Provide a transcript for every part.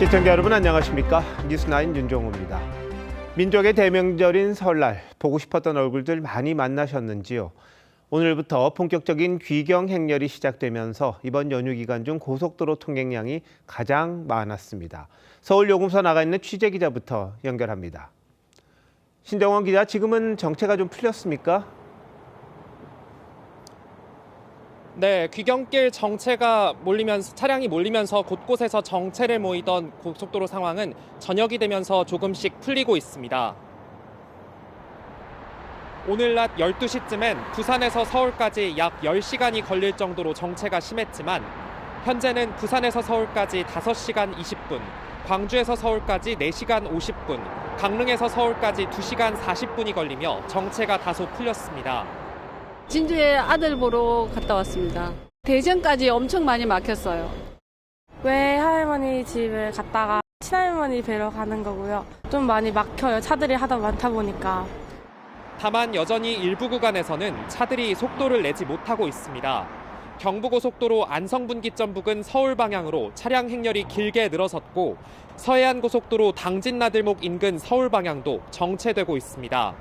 시청자 여러분 안녕하십니까? 뉴스9 윤종호입니다. 민족의 대명절인 설날 보고 싶었던 얼굴들 많이 만나셨는지요? 오늘부터 본격적인 귀경 행렬이 시작되면서 이번 연휴 기간 중 고속도로 통행량이 가장 많았습니다. 서울 요금소 나가 있는 취재 기자부터 연결합니다. 신정원 기자, 지금은 정체가 좀 풀렸습니까? 네, 귀경길 차량이 몰리면서 곳곳에서 정체를 모이던 고속도로 상황은 저녁이 되면서 조금씩 풀리고 있습니다. 오늘 낮 12시쯤엔 부산에서 서울까지 약 10시간이 걸릴 정도로 정체가 심했지만 현재는 부산에서 서울까지 5시간 20분, 광주에서 서울까지 4시간 50분, 강릉에서 서울까지 2시간 40분이 걸리며 정체가 다소 풀렸습니다. 진주에 아들 보러 갔다 왔습니다. 대전까지 엄청 많이 막혔어요. 외할머니 집에 갔다가 친할머니 뵈러 가는 거고요. 좀 많이 막혀요. 차들이 하도 많다 보니까. 다만 여전히 일부 구간에서는 차들이 속도를 내지 못하고 있습니다. 경부고속도로 안성분기점 부근 서울 방향으로 차량 행렬이 길게 늘어섰고 서해안고속도로 당진나들목 인근 서울 방향도 정체되고 있습니다.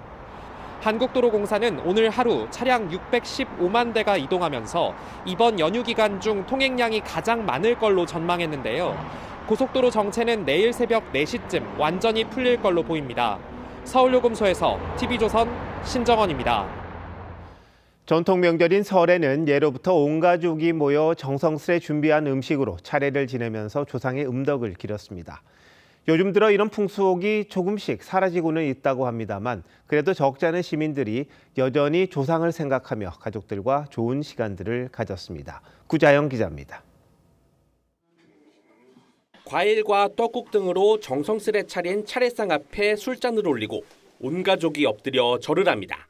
한국도로공사는 오늘 하루 차량 615만 대가 이동하면서 이번 연휴 기간 중 통행량이 가장 많을 걸로 전망했는데요. 고속도로 정체는 내일 새벽 4시쯤 완전히 풀릴 걸로 보입니다. 서울요금소에서 TV조선 신정원입니다. 전통 명절인 설에는 예로부터 온 가족이 모여 정성스레 준비한 음식으로 차례를 지내면서 조상의 음덕을 기렸습니다. 요즘 들어 이런 풍속이 조금씩 사라지고는 있다고 합니다만 그래도 적지 않은 시민들이 여전히 조상을 생각하며 가족들과 좋은 시간들을 가졌습니다. 구자영 기자입니다. 과일과 떡국 등으로 정성스레 차린 차례상 앞에 술잔을 올리고 온 가족이 엎드려 절을 합니다.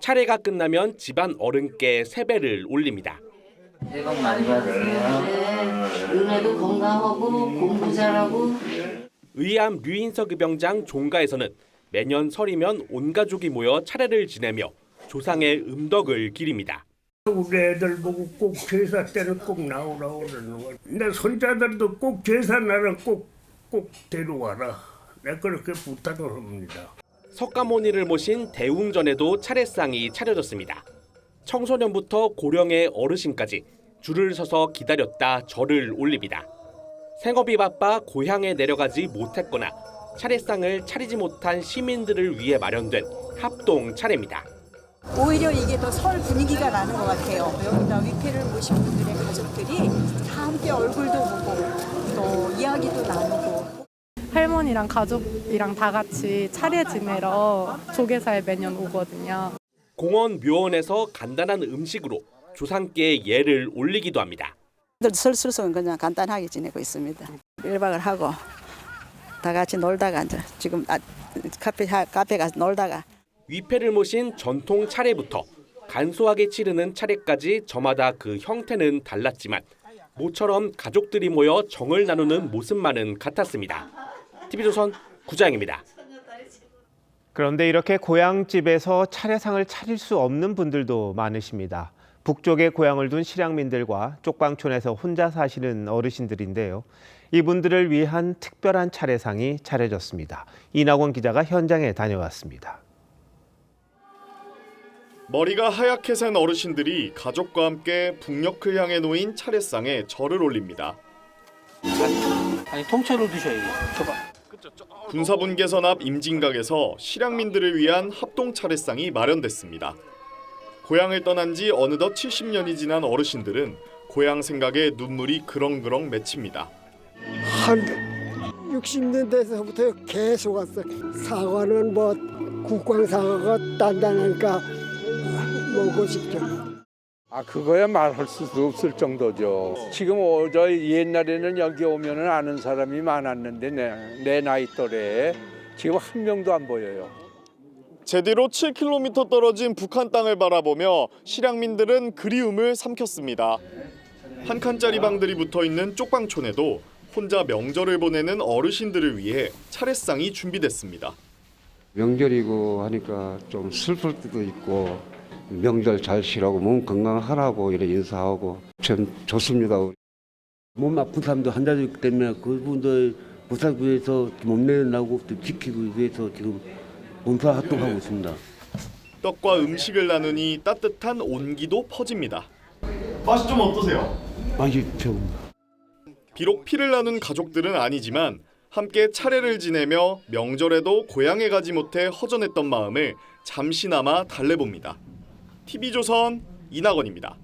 차례가 끝나면 집안 어른께 세배를 올립니다. 새해 복 많이 받으세요. 네, 은혜도 건강하고 공부 잘하고. 의암 류인석 의병장 종가에서는 매년 설이면 온 가족이 모여 차례를 지내며 조상의 음덕을 기립니다. 우리 애들 보고 꼭 제사 때는 꼭 나오라고 그러는 거야. 내 손자들도 꼭 제사 날은 꼭 데려와라. 내가 그렇게 부탁을 합니다. 석가모니를 모신 대웅전에도 차례상이 차려졌습니다. 청소년부터 고령의 어르신까지 줄을 서서 기다렸다 절을 올립니다. 생업이 바빠 고향에 내려가지 못했거나 차례상을 차리지 못한 시민들을 위해 마련된 합동 차례입니다. 오히려 이게 더 설 분위기가 나는 것 같아요. 여기다 위패를 모신 분들의 가족들이 다 함께 얼굴도 보고 또 이야기도 나누고. 할머니랑 가족이랑 다 같이 차례 지내러 조계사에 매년 오거든요. 공원 묘원에서 간단한 음식으로 조상께 예를 올리기도 합니다. 설술은 그냥 간단하게 지내고 있습니다. 1박을 하고 다 같이 놀다가 이제 지금 카페 가서 놀다가 위패를 모신 전통 차례부터 간소하게 치르는 차례까지 저마다 그 형태는 달랐지만 모처럼 가족들이 모여 정을 나누는 모습만은 같았습니다. TV조선 구자영입니다. 그런데 이렇게 고향집에서 차례상을 차릴 수 없는 분들도 많으십니다. 북쪽에 고향을 둔 실향민들과 쪽방촌에서 혼자 사시는 어르신들인데요. 이분들을 위한 특별한 차례상이 차려졌습니다. 이낙원 기자가 현장에 다녀왔습니다. 머리가 하얗게 센 어르신들이 가족과 함께 북녘을 향해 놓인 차례상에 절을 올립니다. 아니 통째로 드셔야지. 군사분계선 앞 임진각에서 실향민들을 위한 합동 차례상이 마련됐습니다. 고향을 떠난 지 어느덧 70년이 지난 어르신들은 고향 생각에 눈물이 그렁그렁 맺힙니다. 한 60년대에서부터 계속 왔어. 사과는 뭐 국광사과가 단단하니까 먹고 싶죠. 그거야 말할 수도 없을 정도죠. 지금 저희 옛날에는 여기 오면은 아는 사람이 많았는데 내 나이 또래에 지금 한 명도 안 보여요. 제대로 7km 떨어진 북한 땅을 바라보며 실향민들은 그리움을 삼켰습니다. 한 칸짜리 방들이 붙어있는 쪽방촌에도 혼자 명절을 보내는 어르신들을 위해 차례상이 준비됐습니다. 명절이고 하니까 좀 슬플 때도 있고 명절 잘 쉬라고 몸 건강하라고 이렇게 인사하고 참 좋습니다. 몸 아픈 사람도 환자들 있기 때문에 그분들 보살 위해서 몸 내려나고 또 지키기 위해서 지금 봉사 활동하고 있습니다. 떡과 음식을 나누니 따뜻한 온기도 퍼집니다. 맛이 좀 어떠세요? 맛있죠. 비록 피를 나눈 가족들은 아니지만 함께 차례를 지내며 명절에도 고향에 가지 못해 허전했던 마음을 잠시나마 달래봅니다. TV조선 이낙원입니다.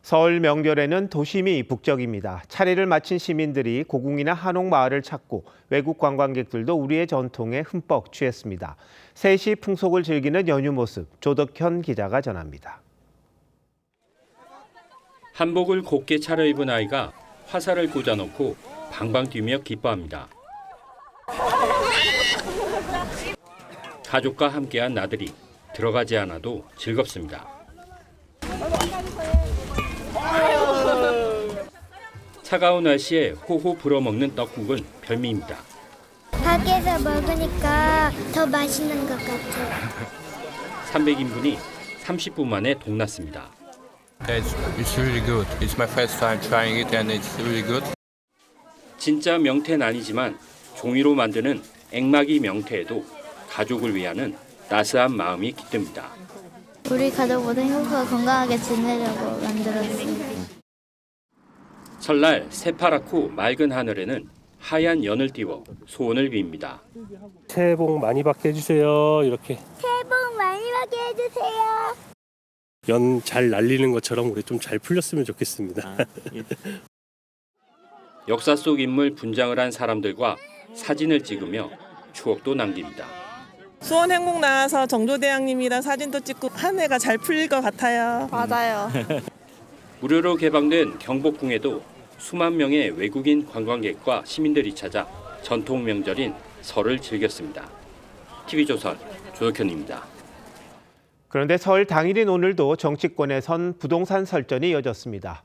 설 명절에는 도심이 북적입니다. 차례를 마친 시민들이 고궁이나 한옥 마을을 찾고 외국 관광객들도 우리의 전통에 흠뻑 취했습니다. 세시 풍속을 즐기는 연휴 모습 조덕현 기자가 전합니다. 한복을 곱게 차려입은 아이가 화살을 꽂아놓고 방방 뛰며 기뻐합니다. 가족과 함께한 나들이 들어가지 않아도 즐겁습니다. 차가운 날씨에 호호 불어먹는 떡국은 별미입니다. 밖에서 먹으니까 더 맛있는 것 같아요. 300인분이 30분 만에 동났습니다. It's really good. It's my first time trying it and it's really good. 진짜 명태는 아니지만 종이로 만드는 액막이 명태에도 가족을 위하는 따스한 마음이 깃듭니다. 우리 가족보다 행복하고 건강하게 지내려고 만들었어요. 설날 새파랗고 맑은 하늘에는 하얀 연을 띄워 소원을 빕니다. 새해 복 많이 받게 해주세요. 이렇게 새해 복 많이 받게 해주세요. 연 잘 날리는 것처럼 우리 좀 잘 풀렸으면 좋겠습니다. 역사 속 인물 분장을 한 사람들과 사진을 찍으며 추억도 남깁니다. 수원 행복 나와서 정조대왕님이랑 사진도 찍고 한 해가 잘 풀릴 것 같아요. 맞아요. 무료로 개방된 경복궁에도 수만 명의 외국인 관광객과 시민들이 찾아 전통 명절인 설을 즐겼습니다. TV조선 조덕현입니다. 그런데 설 당일인 오늘도 정치권에선 부동산 설전이 이어졌습니다.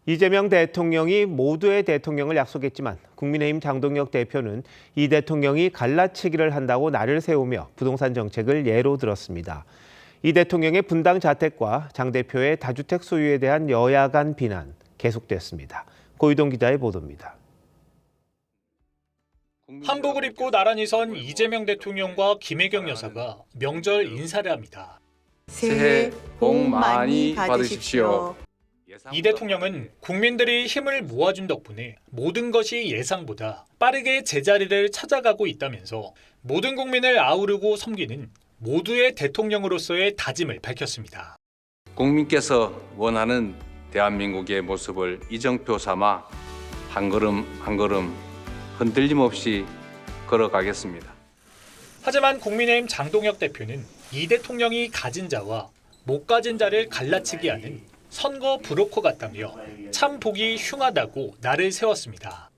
이재명 대통령이 모두의 대통령을 약속했지만 국민의힘 장동혁 대표는 이 대통령이 갈라치기를 한다고 날을 세우며 부동산 정책을 예로 들었습니다. 이 대통령의 분당 자택과 장 대표의 다주택 소유에 대한 여야 간 비난 계속됐습니다. 고유동 기자의 보도입니다. 한복을 입고 나란히 선 이재명 대통령과 김혜경 여사가 명절 인사를 합니다. 새해 복 많이 받으십시오. 이 대통령은 국민들이 힘을 모아준 덕분에 모든 것이 예상보다 빠르게 제자리를 찾아가고 있다면서 모든 국민을 아우르고 섬기는 모두의 대통령으로서의 다짐을 밝혔습니다. 국민께서 원하는 대한민국의 모습을 이정표 삼아 한 걸음 한 걸음 흔들림 없이 걸어가겠습니다. 하지만 국민의힘 장동혁 대표는 이 대통령이 가진 자와 못 가진 자를 갈라치기 하는 선거 브로커 같다며 참 보기 흉하다고 날을 세웠습니다.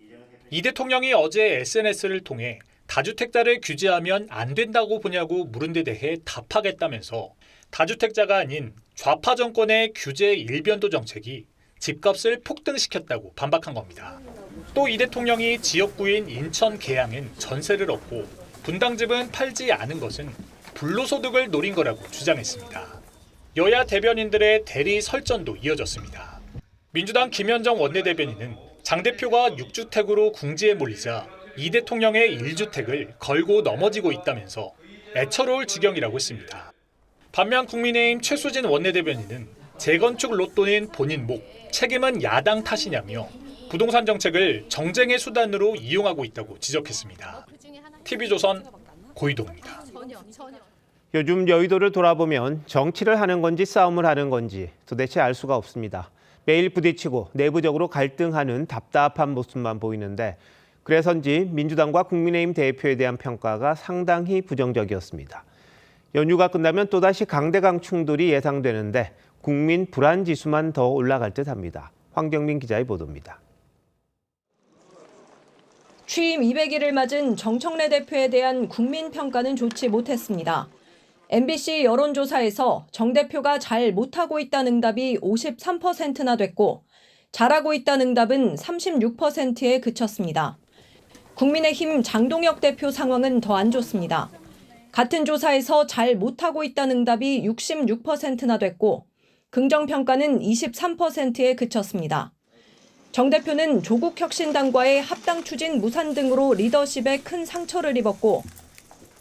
이 대통령이 어제 SNS를 통해 다주택자를 규제하면 안 된다고 보냐고 물은 데 대해 답하겠다면서 다주택자가 아닌 좌파 정권의 규제 일변도 정책이 집값을 폭등시켰다고 반박한 겁니다. 또 이 대통령이 지역구인 인천 계양은 전세를 얻고 분당집은 팔지 않은 것은 불로소득을 노린 거라고 주장했습니다. 여야 대변인들의 대리 설전도 이어졌습니다. 민주당 김현정 원내대변인은 장 대표가 6주택으로 궁지에 몰리자 이 대통령의 1주택을 걸고 넘어지고 있다면서 애처로울 지경이라고 했습니다. 반면 국민의힘 최수진 원내대변인은 재건축 로또는 본인 목, 책임은 야당 탓이냐며 부동산 정책을 정쟁의 수단으로 이용하고 있다고 지적했습니다. TV조선 고유동입니다. 요즘 여의도를 돌아보면 정치를 하는 건지 싸움을 하는 건지 도대체 알 수가 없습니다. 매일 부딪히고 내부적으로 갈등하는 답답한 모습만 보이는데 그래서인지 민주당과 국민의힘 대표에 대한 평가가 상당히 부정적이었습니다. 연휴가 끝나면 또다시 강대강 충돌이 예상되는데 국민 불안 지수만 더 올라갈 듯합니다. 황경민 기자의 보도입니다. 취임 200일을 맞은 정청래 대표에 대한 국민 평가는 좋지 못했습니다. MBC 여론조사에서 정 대표가 잘 못하고 있다는 응답이 53%나 됐고 잘하고 있다는 응답은 36%에 그쳤습니다. 국민의힘 장동혁 대표 상황은 더 안 좋습니다. 같은 조사에서 잘 못하고 있다는 응답이 66%나 됐고 긍정평가는 23%에 그쳤습니다. 정 대표는 조국혁신당과의 합당 추진 무산 등으로 리더십에 큰 상처를 입었고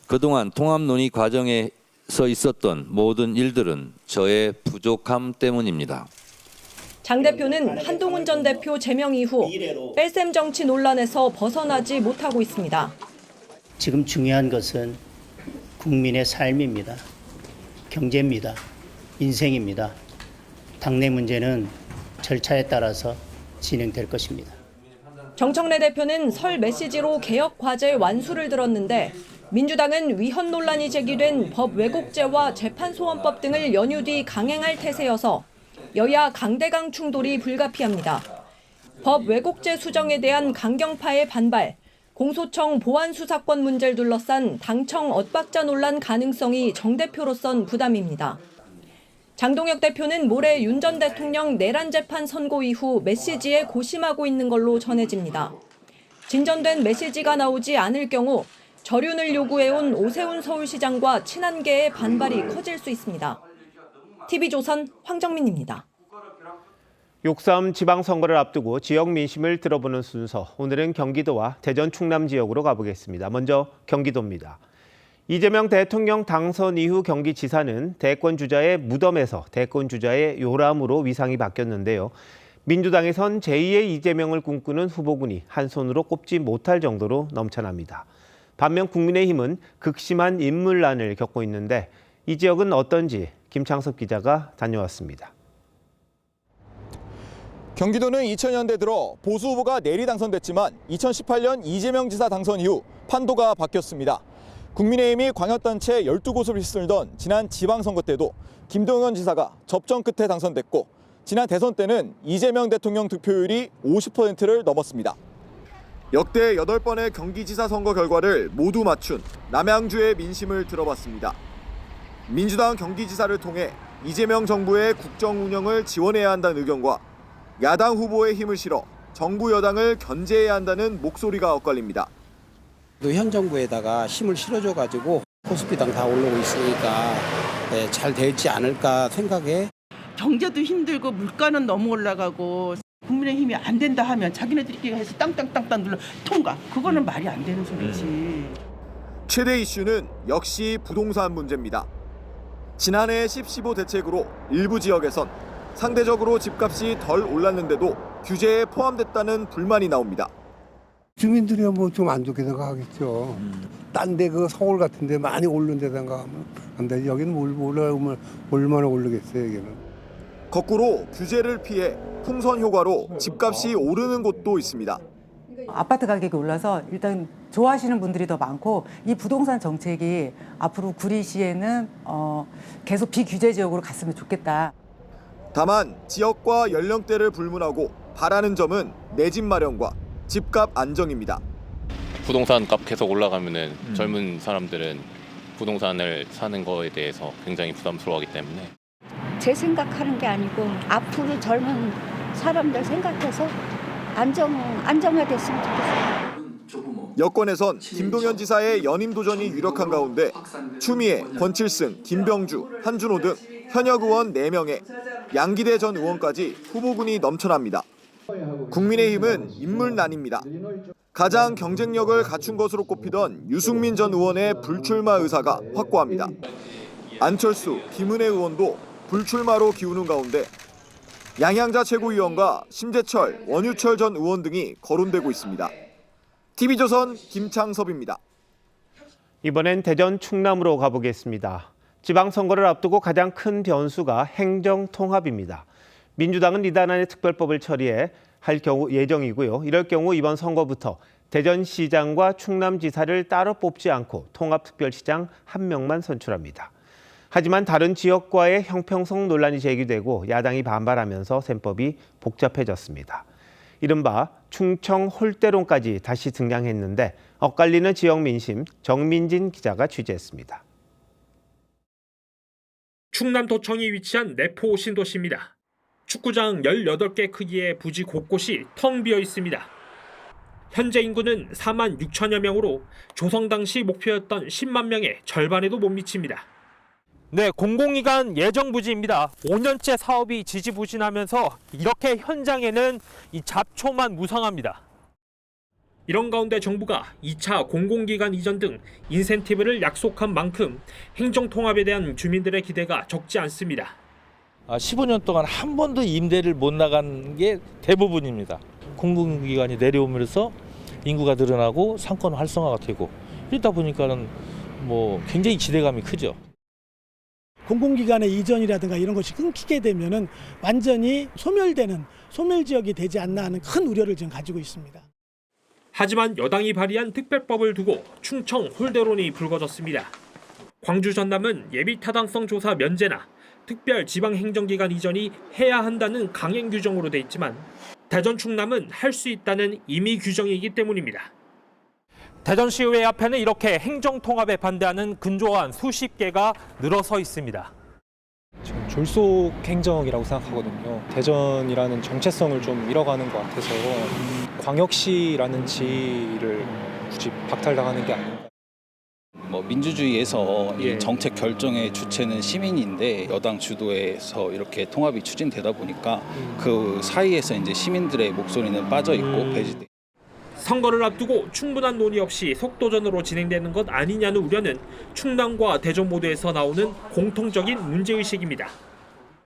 그동안 통합 논의 과정에서 있었던 모든 일들은 저의 부족함 때문입니다. 장 대표는 한동훈 전 대표 제명 이후 뺄셈 정치 논란에서 벗어나지 못하고 있습니다. 지금 중요한 것은 국민의 삶입니다. 경제입니다. 인생입니다. 당내 문제는 절차에 따라서 진행될 것입니다. 정청래 대표는 설 메시지로 개혁 과제 완수를 들었는데 민주당은 위헌 논란이 제기된 법 왜곡죄와 재판소원법 등을 연휴 뒤 강행할 태세여서 여야 강대강 충돌이 불가피합니다. 법 왜곡죄 수정에 대한 강경파의 반발, 공소청 보안 수사권 문제를 둘러싼 당청 엇박자 논란 가능성이 정 대표로선 부담입니다. 장동혁 대표는 모레 윤 전 대통령 내란 재판 선고 이후 메시지에 고심하고 있는 걸로 전해집니다. 진전된 메시지가 나오지 않을 경우 절윤을 요구해온 오세훈 서울시장과 친한계의 반발이 커질 수 있습니다. TV조선 황정민입니다. 6.3 지방선거를 앞두고 지역 민심을 들어보는 순서. 오늘은 경기도와 대전 충남 지역으로 가보겠습니다. 먼저 경기도입니다. 이재명 대통령 당선 이후 경기지사는 대권 주자의 무덤에서 대권 주자의 요람으로 위상이 바뀌었는데요. 민주당에선 제2의 이재명을 꿈꾸는 후보군이 한 손으로 꼽지 못할 정도로 넘쳐납니다. 반면 국민의힘은 극심한 인물난을 겪고 있는데 이 지역은 어떤지 김창섭 기자가 다녀왔습니다. 경기도는 2000년대 들어 보수 후보가 내리 당선됐지만 2018년 이재명 지사 당선 이후 판도가 바뀌었습니다. 국민의힘이 광역단체 12곳을 휩쓸던 지난 지방선거 때도 김동연 지사가 접전 끝에 당선됐고 지난 대선 때는 이재명 대통령 득표율이 50%를 넘었습니다. 역대 8번의 경기지사 선거 결과를 모두 맞춘 남양주의 민심을 들어봤습니다. 민주당 경기지사를 통해 이재명 정부의 국정 운영을 지원해야 한다는 의견과 야당 후보의 힘을 실어 정부 여당을 견제해야 한다는 목소리가 엇갈립니다. 현 정부에다가 힘을 실어줘가지고 코스피당 다 올라오고 있으니까 잘 되지 않을까 생각해. 경제도 힘들고 물가는 너무 올라가고 국민의힘이 안 된다 하면 자기네들끼리 해서 땅땅땅땅 눌러 통과. 그거는 말이 안 되는 소리지. 최대 이슈는 역시 부동산 문제입니다. 지난해 10.15 대책으로 일부 지역에선 상대적으로 집값이 덜 올랐는데도 규제에 포함됐다는 불만이 나옵니다. 주민들이 뭐 좀 안 좋게 생각하겠죠. 딴 데 그 서울 같은 데 많이 오른 데 생각하면 안 되지. 여기는 올라오면 얼마나 오르겠어요, 여기는. 거꾸로 규제를 피해 풍선 효과로 집값이 오르는 곳도 있습니다. 아파트 가격이 올라서 일단 좋아하시는 분들이 더 많고 이 부동산 정책이 앞으로 구리시에는 계속 비규제 지역으로 갔으면 좋겠다. 다만 지역과 연령대를 불문하고 바라는 점은 내 집 마련과 집값 안정입니다. 부동산 값 계속 올라가면은 젊은 사람들은 부동산을 사는 거에 대해서 굉장히 부담스러워하기 때문에 제 생각하는 게 아니고 앞으로 젊은 사람들 생각해서 안정화됐으면 좋겠어요. 여권에선 김동연 지사의 연임 도전이 유력한 가운데 추미애, 권칠승, 김병주, 한준호 등 현역 의원 4명에 양기대 전 의원까지 후보군이 넘쳐납니다. 국민의힘은 인물난입니다. 가장 경쟁력을 갖춘 것으로 꼽히던 유승민 전 의원의 불출마 의사가 확고합니다. 안철수, 김은혜 의원도 불출마로 기우는 가운데 양양자 최고위원과 심재철, 원유철 전 의원 등이 거론되고 있습니다. TV조선 김창섭입니다. 이번엔 대전 충남으로 가보겠습니다. 지방선거를 앞두고 가장 큰 변수가 행정통합입니다. 민주당은 이단안의 특별법을 처리해 할 경우 예정이고요. 이럴 경우 이번 선거부터 대전시장과 충남지사를 따로 뽑지 않고 통합특별시장 1명만 선출합니다. 하지만 다른 지역과의 형평성 논란이 제기되고 야당이 반발하면서 셈법이 복잡해졌습니다. 이른바 충청 홀대론까지 다시 등장했는데 엇갈리는 지역 민심 정민진 기자가 취재했습니다. 충남도청이 위치한 내포 신도시입니다. 축구장 18개 크기의 부지 곳곳이 텅 비어 있습니다. 현재 인구는 4만 6천여 명으로 조성 당시 목표였던 10만 명의 절반에도 못 미칩니다. 네, 공공기관 예정부지입니다. 5년째 사업이 지지부진하면서 이렇게 현장에는 이 잡초만 무성합니다. 이런 가운데 정부가 2차 공공기관 이전 등 인센티브를 약속한 만큼 행정통합에 대한 주민들의 기대가 적지 않습니다. 15년 동안 한 번도 임대를 못 나간 게 대부분입니다. 공공기관이 내려오면서 인구가 늘어나고 상권 활성화가 되고 이러다 보니까는 굉장히 기대감이 크죠. 공공기관의 이전이라든가 이런 것이 끊기게 되면은 완전히 소멸되는 소멸지역이 되지 않나 하는 큰 우려를 지금 가지고 있습니다. 하지만 여당이 발의한 특별법을 두고 충청 홀대론이 불거졌습니다. 광주 전남은 예비타당성 조사 면제나 특별 지방행정기관 이전이 해야 한다는 강행 규정으로 돼 있지만 대전 충남은 할 수 있다는 임의 규정이기 때문입니다. 대전시의회 앞에는 이렇게 행정통합에 반대하는 근조안 수십 개가 늘어서 있습니다. 저는 졸속 행정이라고 생각하거든요. 대전이라는 정체성을 좀 잃어가는 것 같아서 광역시라는 지위를 굳이 박탈당하는 게 아닌가. 민주주의에서 이 정책 결정의 주체는 시민인데 여당 주도에서 이렇게 통합이 추진되다 보니까 그 사이에서 이제 시민들의 목소리는 빠져 있고 배제돼. 선거를 앞두고 충분한 논의 없이 속도전으로 진행되는 것 아니냐는 우려는 충남과 대전 모두에서 나오는 공통적인 문제의식입니다.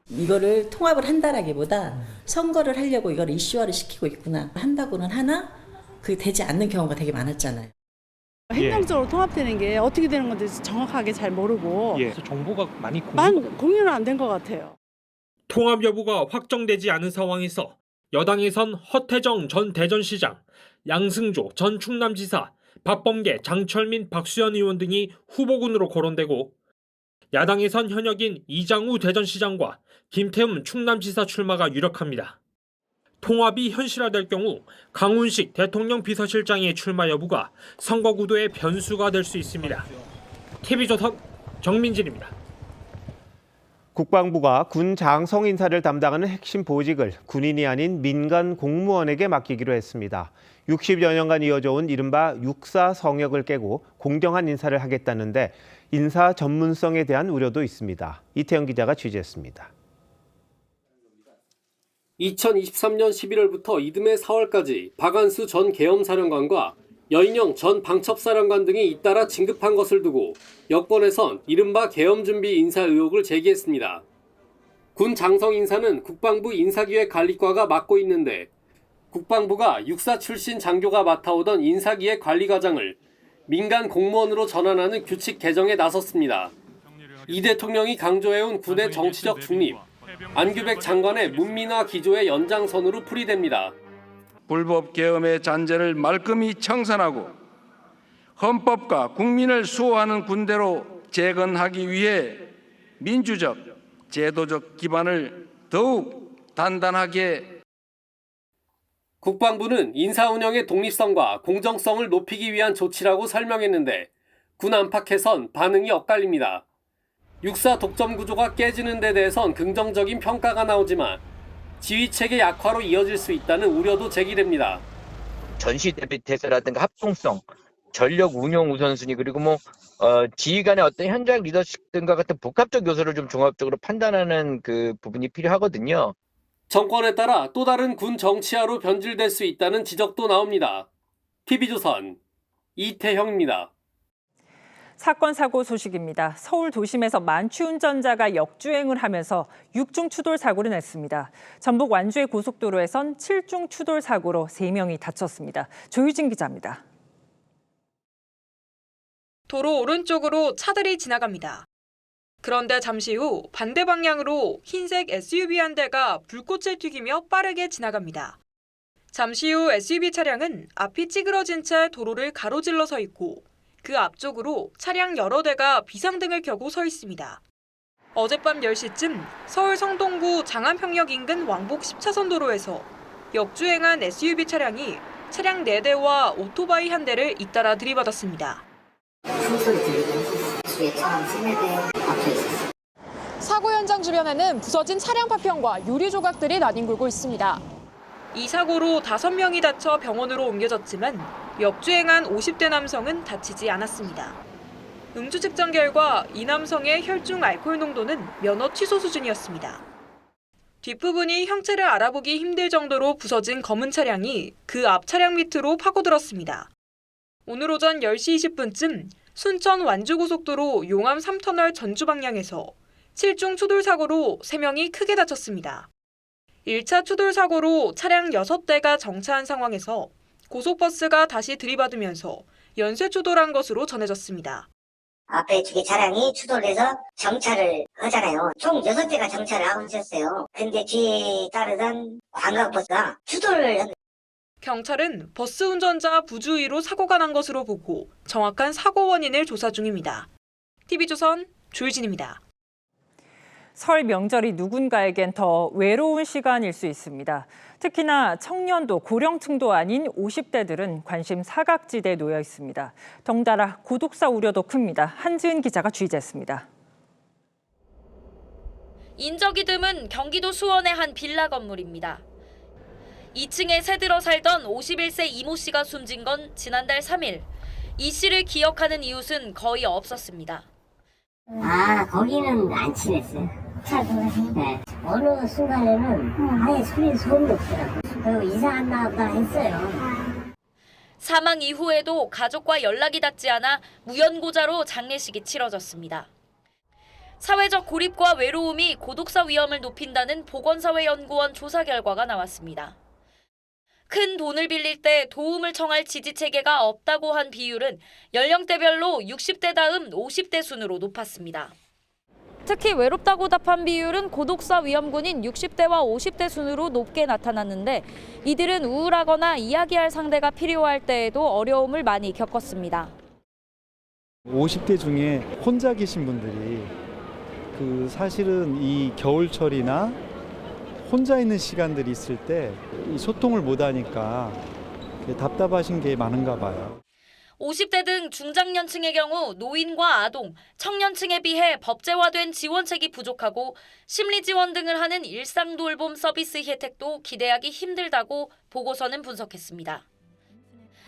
이거를 통합을 한다라기보다 선거를 하려고 이걸 이슈화를 시키고 있구나. 한다고는 하나 그게 되지 않는 경우가 되게 많았잖아요. 행정적으로 통합되는 게 어떻게 되는 건지 정확하게 잘 모르고 정보가 많이 공유는 안 된 것 같아요. 통합 여부가 확정되지 않은 상황에서 여당에선 허태정 전 대전시장, 양승조 전 충남지사, 박범계, 장철민, 박수현 의원 등이 후보군으로 거론되고 야당에선 현역인 이장우 대전시장과 김태흠 충남지사 출마가 유력합니다. 통합이 현실화될 경우 강훈식 대통령 비서실장의 출마 여부가 선거 구도의 변수가 될 수 있습니다. TV조선 정민진입니다. 국방부가 군 장성 인사를 담당하는 핵심 보직을 군인이 아닌 민간 공무원에게 맡기기로 했습니다. 60여 년간 이어져온 이른바 육사 성역을 깨고 공정한 인사를 하겠다는데 인사 전문성에 대한 우려도 있습니다. 이태영 기자가 취재했습니다. 2023년 11월부터 이듬해 4월까지 박안수 전 계엄사령관과 여인영 전 방첩사령관 등이 잇따라 진급한 것을 두고 여권에선 이른바 계엄준비 인사 의혹을 제기했습니다. 군 장성 인사는 국방부 인사기획관리과가 맡고 있는데 국방부가 육사 출신 장교가 맡아오던 인사기획 관리 과장을 민간 공무원으로 전환하는 규칙 개정에 나섰습니다. 이 대통령이 강조해온 군의 정치적 중립, 안규백 장관의 문민화 기조의 연장선으로 풀이됩니다. 불법 계엄의 잔재를 말끔히 청산하고 헌법과 국민을 수호하는 군대로 재건하기 위해 민주적, 제도적 기반을 더욱 단단하게. 국방부는 인사 운영의 독립성과 공정성을 높이기 위한 조치라고 설명했는데 군 안팎에선 반응이 엇갈립니다. 육사 독점 구조가 깨지는 데 대해선 긍정적인 평가가 나오지만 지휘체계 약화로 이어질 수 있다는 우려도 제기됩니다. 전시 대비 태세라든가 합동성, 전력 운용 우선순위 그리고 지휘 간의 어떤 현장 리더십 등과 같은 복합적 요소를 좀 종합적으로 판단하는 그 부분이 필요하거든요. 정권에 따라 또 다른 군 정치화로 변질될 수 있다는 지적도 나옵니다. TV조선 이태형입니다. 사건 사고 소식입니다. 서울 도심에서 만취운전자가 역주행을 하면서 6중 추돌 사고를 냈습니다. 전북 완주의 고속도로에선 7중 추돌 사고로 3명이 다쳤습니다. 조유진 기자입니다. 도로 오른쪽으로 차들이 지나갑니다. 그런데 잠시 후 반대 방향으로 흰색 SUV 한 대가 불꽃을 튀기며 빠르게 지나갑니다. 잠시 후 SUV 차량은 앞이 찌그러진 채 도로를 가로질러 서 있고 그 앞쪽으로 차량 여러 대가 비상등을 켜고 서 있습니다. 어젯밤 10시쯤 서울 성동구 장안평역 인근 왕복 10차선 도로에서 역주행한 SUV 차량이 차량 4대와 오토바이 한 대를 잇따라 들이받았습니다. 사고 현장 주변에는 부서진 차량 파편과 유리 조각들이 나뒹굴고 있습니다. 이 사고로 5명이 다쳐 병원으로 옮겨졌지만 역주행한 50대 남성은 다치지 않았습니다. 음주 측정 결과 이 남성의 혈중 알코올 농도는 면허 취소 수준이었습니다. 뒷부분이 형체를 알아보기 힘들 정도로 부서진 검은 차량이 그 앞 차량 밑으로 파고들었습니다. 오늘 오전 10시 20분쯤 순천 완주고속도로 용암 3터널 전주 방향에서 7중 추돌 사고로 3명이 크게 다쳤습니다. 1차 추돌 사고로 차량 6대가 정차한 상황에서 고속버스가 다시 들이받으면서 연쇄 추돌한 것으로 전해졌습니다. 앞에 두 개 차량이 추돌해서 정차를 하잖아요. 총 6대가 정차를 하고 있었어요. 근데 뒤에 따르던 관광버스가 추돌을 한. 경찰은 버스 운전자 부주의로 사고가 난 것으로 보고 정확한 사고 원인을 조사 중입니다. TV조선 조유진입니다. 설 명절이 누군가에겐 더 외로운 시간일 수 있습니다. 특히나 청년도 고령층도 아닌 50대들은 관심 사각지대에 놓여 있습니다. 덩달아 고독사 우려도 큽니다. 한지은 기자가 취재했습니다. 인적이 드문 경기도 수원의 한 빌라 건물입니다. 2층에 새들어 살던 51세 이모 씨가 숨진 건 지난달 3일. 이 씨를 기억하는 이웃은 거의 없었습니다. 거기는 안 친했어요. 네. 어느 순간에는 아예 소음이 없더라고요. 그리고 이사했나 보다 했어요. 사망 이후에도 가족과 연락이 닿지 않아 무연고자로 장례식이 치러졌습니다. 사회적 고립과 외로움이 고독사 위험을 높인다는 보건사회연구원 조사 결과가 나왔습니다. 큰 돈을 빌릴 때 도움을 청할 지지체계가 없다고 한 비율은 연령대별로 60대 다음 50대 순으로 높았습니다. 특히 외롭다고 답한 비율은 고독사 위험군인 60대와 50대 순으로 높게 나타났는데 이들은 우울하거나 이야기할 상대가 필요할 때에도 어려움을 많이 겪었습니다. 50대 중에 혼자 계신 분들이 사실은 이 겨울철이나 혼자 있는 시간들이 있을 때 이 소통을 못 하니까 답답하신 게 많은가 봐요. 50대 등 중장년층의 경우 노인과 아동, 청년층에 비해 법제화된 지원책이 부족하고 심리 지원 등을 하는 일상 돌봄 서비스 혜택도 기대하기 힘들다고 보고서는 분석했습니다.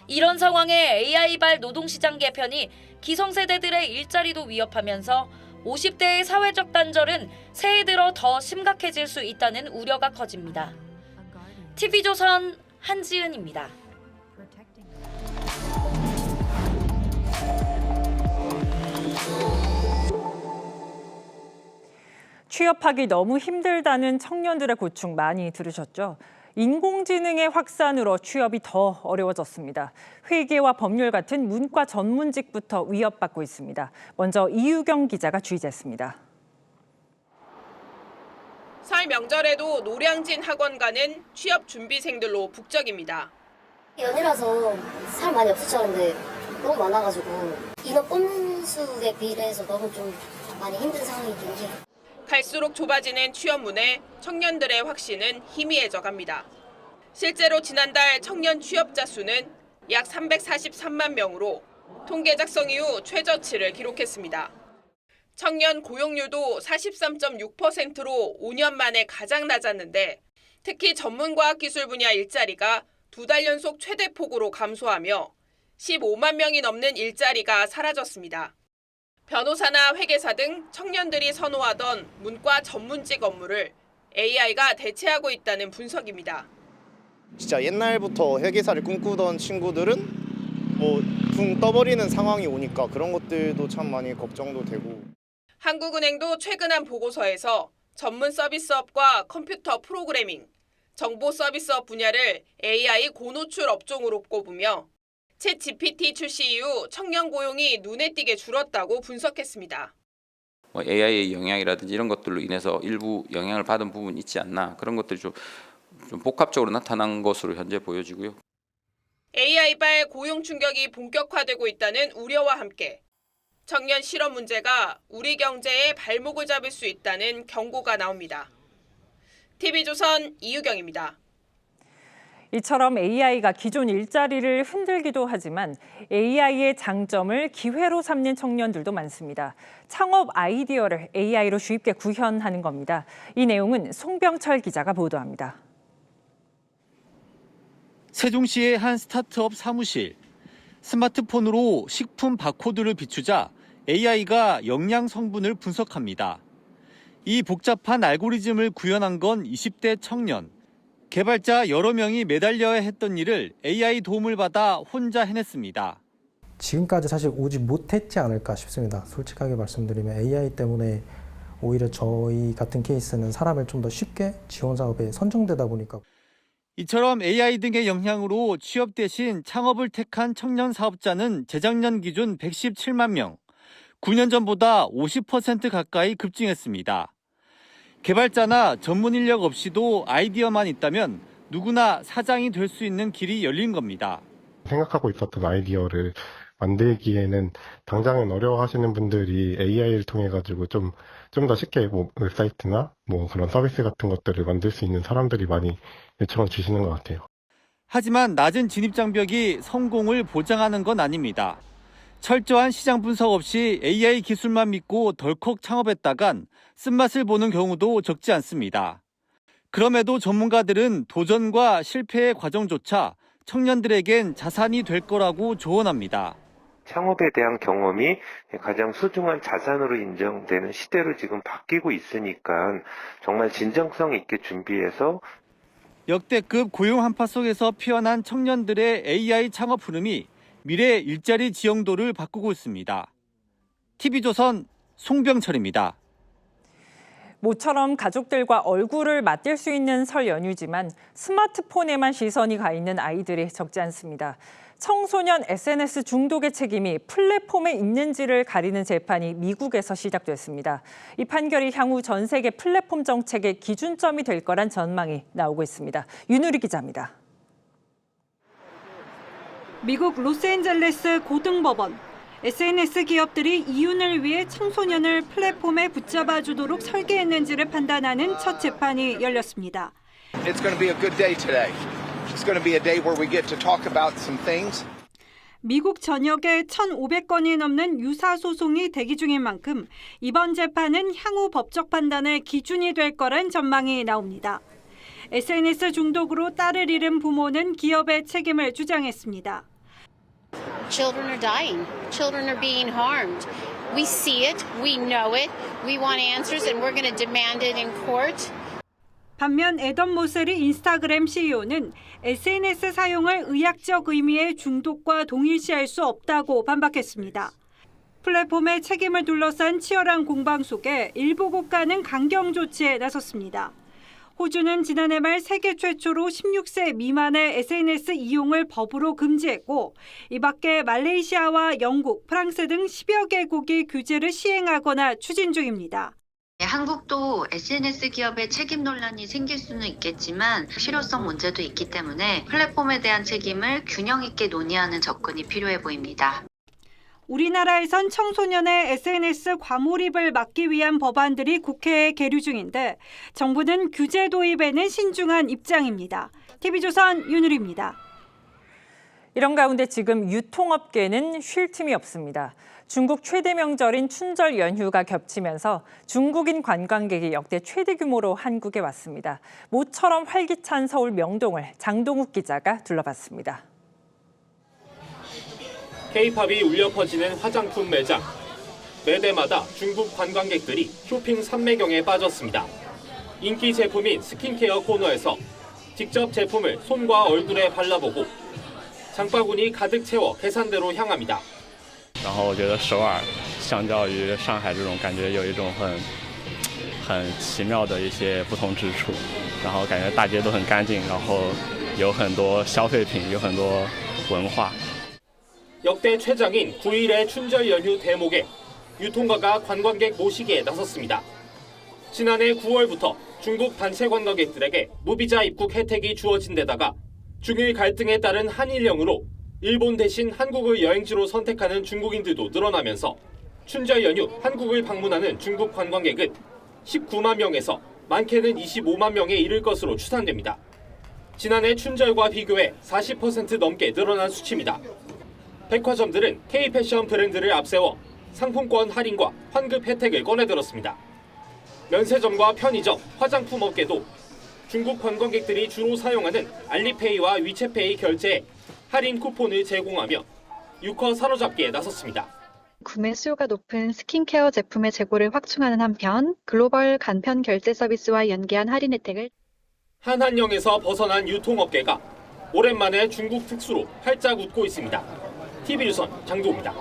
이런 상황에 AI발 노동시장 개편이 기성세대들의 일자리도 위협하면서 50대의 사회적 단절은 새해 들어 더 심각해질 수 있다는 우려가 커집니다. TV조선 한지은입니다. 취업하기 너무 힘들다는 청년들의 고충 많이 들으셨죠? 인공지능의 확산으로 취업이 더 어려워졌습니다. 회계와 법률 같은 문과 전문직부터 위협받고 있습니다. 먼저 이유경 기자가 취재했습니다. 설 명절에도 노량진 학원가는 취업 준비생들로 북적입니다. 연휴라서 사람 많이 없을 줄 알았는데 너무 많아가지고 인원 뽑는 수에 비례해서 너무 좀 많이 힘든 상황이긴 해요. 갈수록 좁아지는 취업문에 청년들의 확신은 희미해져 갑니다. 실제로 지난달 청년 취업자 수는 약 343만 명으로 통계 작성 이후 최저치를 기록했습니다. 청년 고용률도 43.6%로 5년 만에 가장 낮았는데 특히 전문과학기술 분야 일자리가 2달 연속 최대폭으로 감소하며 15만 명이 넘는 일자리가 사라졌습니다. 변호사나 회계사 등 청년들이 선호하던 문과 전문직 업무를 AI가 대체하고 있다는 분석입니다. 진짜 옛날부터 회계사를 꿈꾸던 친구들은 붕 떠버리는 상황이 오니까 그런 것들도 참 많이 걱정도 되고. 한국은행도 최근 한 보고서에서 전문 서비스업과 컴퓨터 프로그래밍, 정보 서비스업 분야를 AI 고노출 업종으로 꼽으며 챗 GPT 출시 이후 청년 고용이 눈에 띄게 줄었다고 분석했습니다. AI의 영향이라든지 이런 것들로 인해서 일부 영향을 받은 부분이 있지 않나, 그런 것들이 좀 복합적으로 나타난 것으로 현재 보여지고요. AI발 고용 충격이 본격화되고 있다는 우려와 함께 청년 실업 문제가 우리 경제의 발목을 잡을 수 있다는 경고가 나옵니다. TV조선 이유경입니다. 이처럼 AI가 기존 일자리를 흔들기도 하지만 AI의 장점을 기회로 삼는 청년들도 많습니다. 창업 아이디어를 AI로 쉽게 구현하는 겁니다. 이 내용은 송병철 기자가 보도합니다. 세종시의 한 스타트업 사무실. 스마트폰으로 식품 바코드를 비추자 AI가 영양 성분을 분석합니다. 이 복잡한 알고리즘을 구현한 건 20대 청년. 개발자 여러 명이 매달려야 했던 일을 AI 도움을 받아 혼자 해냈습니다. 지금까지 사실 오지 못했지 않을까 싶습니다. 솔직하게 말씀드리면 AI 때문에 오히려 저희 같은 케이스는 사람을 좀 더 쉽게 지원 사업에 선정되다 보니까. 이처럼 AI 등의 영향으로 취업 대신 창업을 택한 청년 사업자는 재작년 기준 117만 명, 9년 전보다 50% 가까이 급증했습니다. 개발자나 전문 인력 없이도 아이디어만 있다면 누구나 사장이 될 수 있는 길이 열린 겁니다. 생각하고 있었던 아이디어를 만들기에는 당장은 어려워하시는 분들이 AI를 통해 가지고 좀 더 쉽게 뭐 웹사이트나 뭐 그런 서비스 같은 것들을 만들 수 있는 사람들이 많이 요청을 주시는 것 같아요. 하지만 낮은 진입 장벽이 성공을 보장하는 건 아닙니다. 철저한 시장 분석 없이 AI 기술만 믿고 덜컥 창업했다간 쓴맛을 보는 경우도 적지 않습니다. 그럼에도 전문가들은 도전과 실패의 과정조차 청년들에겐 자산이 될 거라고 조언합니다. 창업에 대한 경험이 가장 소중한 자산으로 인정되는 시대로 지금 바뀌고 있으니까 정말 진정성 있게 준비해서 역대급 고용 한파 속에서 피어난 청년들의 AI 창업 흐름이 미래 일자리 지형도를 바꾸고 있습니다. TV조선 송병철입니다. 모처럼 가족들과 얼굴을 맞댈 수 있는 설 연휴지만 스마트폰에만 시선이 가 있는 아이들이 적지 않습니다. 청소년 SNS 중독의 책임이 플랫폼에 있는지를 가리는 재판이 미국에서 시작됐습니다. 이 판결이 향후 전 세계 플랫폼 정책의 기준점이 될 거란 전망이 나오고 있습니다. 윤우리 기자입니다. 미국 로스앤젤레스 고등법원. SNS 기업들이 이윤을 위해 청소년을 플랫폼에 붙잡아 주도록 설계했는지를 판단하는 첫 재판이 열렸습니다. It's going to be a good day today. It's going to be a day where we get to talk about some things. 미국 전역에 1,500건이 넘는 유사 소송이 대기 중인 만큼 이번 재판은 향후 법적 판단의 기준이 될 거란 전망이 나옵니다. SNS 중독으로 딸을 잃은 부모는 기업의 책임을 주장했습니다. Children are dying. Children are being harmed. We see it. We know it. We want answers and we're going to demand it in court. 반면 애덤 모세리 인스타그램 CEO는 SNS 사용을 의학적 의미의 중독과 동일시할 수 없다고 반박했습니다. 플랫폼의 책임을 둘러싼 치열한 공방 속에 일부 국가는 강경 조치에 나섰습니다. 호주는 지난해 말 세계 최초로 16세 미만의 SNS 이용을 법으로 금지했고 이 밖에 말레이시아와 영국, 프랑스 등 10여 개국이 규제를 시행하거나 추진 중입니다. 한국도 SNS 기업의 책임 논란이 생길 수는 있겠지만 실효성 문제도 있기 때문에 플랫폼에 대한 책임을 균형 있게 논의하는 접근이 필요해 보입니다. 우리나라에선 청소년의 SNS 과몰입을 막기 위한 법안들이 국회에 계류 중인데 정부는 규제 도입에는 신중한 입장입니다. TV조선 윤우리입니다. 이런 가운데 지금 유통업계는 쉴 틈이 없습니다. 중국 최대 명절인 춘절 연휴가 겹치면서 중국인 관광객이 역대 최대 규모로 한국에 왔습니다. 모처럼 활기찬 서울 명동을 장동욱 기자가 둘러봤습니다. K-팝이 울려 퍼지는 화장품 매장. 매대마다 중국 관광객들이 쇼핑 산매경에 빠졌습니다. 인기 제품인 스킨케어 코너에서 직접 제품을 손과 얼굴에 발라보고 장바구니 가득 채워 계산대로 향합니다. 然后我觉得首尔相较于上海这种感觉有一种很奇妙的一些不同之处，然后感觉大街都很干净，然后有很多消费品，有很多文化。 역대 최장인 9일의 춘절 연휴 대목에 유통가가 관광객 모시기에 나섰습니다. 지난해 9월부터 중국 단체 관광객들에게 무비자 입국 혜택이 주어진 데다가 중일 갈등에 따른 한일령으로 일본 대신 한국을 여행지로 선택하는 중국인들도 늘어나면서 춘절 연휴 한국을 방문하는 중국 관광객은 19만 명에서 많게는 25만 명에 이를 것으로 추산됩니다. 지난해 춘절과 비교해 40% 넘게 늘어난 수치입니다. 백화점들은 K-패션 브랜드를 앞세워 상품권 할인과 환급 혜택을 꺼내들었습니다. 면세점과 편의점, 화장품 업계도 중국 관광객들이 주로 사용하는 알리페이와 위챗페이 결제에 할인 쿠폰을 제공하며 유커 사로잡기에 나섰습니다. 구매 수요가 높은 스킨케어 제품의 재고를 확충하는 한편 글로벌 간편 결제 서비스와 연계한 할인 혜택을 한한령에서 벗어난 유통업계가 오랜만에 중국 특수로 활짝 웃고 있습니다. TV조선 장도우입니다.